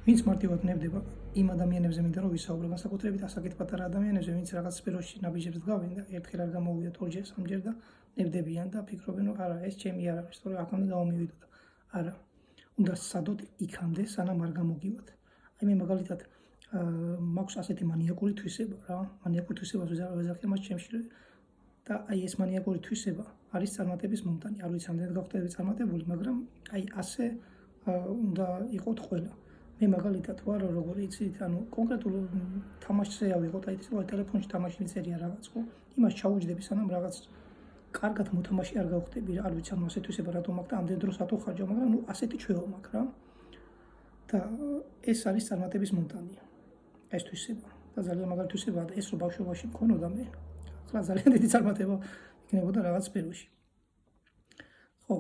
ვინც მარტივად ნებდება იმ ადამიანებზე მინდა რომ ვისაუბრო, განსაკუთრებით ასაკით პატარა ადამიანებზე, ვინც რაღაც სფეროში ნაბიჯებს დგავენ და ერთხელ არ გამოვიდათ, ორჯერ, სამჯერ და ნებდებიან და ფიქრობენ, რომ არა, ეს ჩემი არ არის, თორე აქამდე გამომივიდო და არა. უნდა სადოთ იქამდე, სანამ არ გამოგივათ. აი მე მაგალითად მაქვს ასეთი მანიაკური თვისება რა, მანიაკურ თვისებას ვეძახი მას ჩემში და აი ეს მანიაკური თვისება არის წარმატების მომტანი. არ ვიცი ამდენად გავხდები წარმატებული, მაგრამ აი ასე უნდა იყოთ ყველა. მე მაგალითად ვარ როგორ იცით, ანუ კონკრეტულ თამაშზე ავიღოთ, აი ეს ტელეფონში თამაში წერია რაღაც ხო, იმას ჩაუჯდები სანამ რაღაც კარგად მოთამაშე არ გავხდები რა, არ ვიცი ანუ ასეთი თვისება რატომ მაქვს და ამდენ დროს რატო ხარჯავ, მაგრამ ნუ ასეთი ჩვევა მაქვს რა. და ეს არის წარმატების მომტანი. ეს თვისება და ძალიან მაგარი თვისებაა და ეს რო ბავშვობაში მქონოდა მე, ახლა ძალიან დიდი წარმატება იქნებოდა რაღაც სფეროში. ხო,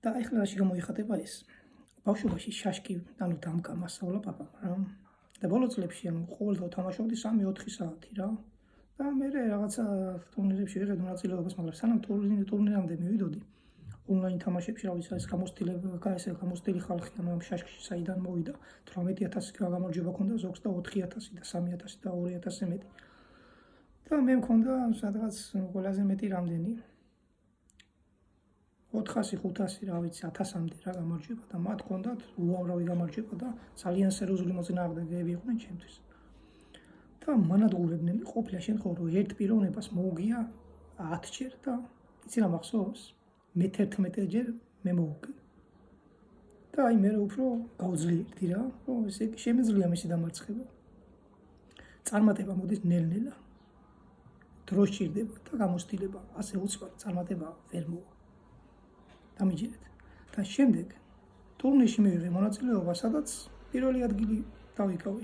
და ახლა რაში გამოიხატება ეს? ბავშვობაში შაშკი, ანუ დამკა მასწავლა პაპამ რა. და ბოლო წლებში ანუ ყოველდღე თამაშობდი 3-4 საათი რა. და მე რაღაცა ტურნირებში ვიღებდი მონაწილეობას, მაგრამ სანამ ტურნირამდე მივიდოდი, ონლაინ თამაშებში რა ვიცი, ეს გამოცდილი ხალხი, ანუ ამ შაშკში საიდან მოვიდა, 18000 გამარჯვება ქონდა ზოგს და 4000 და 3000 და 2000-ზე მეტი. და მე მქონდა სადღაც ყველაზე მეტი რამდენი 400-500 რა ვიცი 1000-მდე რა გამარჯვება და მათ ჰქონდათ უამრავი გამარჯვება და ძალიან სერიოზული მოწინააღმდეგეები იყვნენ ჩემთვის. და მანადგურებდნენ ყოფილა შენ ხო რომ ერთ პიროვნებას მოუგია 10 ჯერ და იცი რა მახსოვს? მე 11 ჯერ მე მოუგე. და აი მე უფრო გავძლიერდი რა, ხო, ესე იგი შემიძლია მისი დამარცხება. წარმატება მოდის ნელ-ნელა. დრო სჭირდება და გამოცდილება, ასე უცბად წარმატება ვერ მოვა. დამიჯერეთ. და შემდეგ ტურნირში მივიღე მონაწილეობა, სადაც პირველი ადგილი დავიკავე.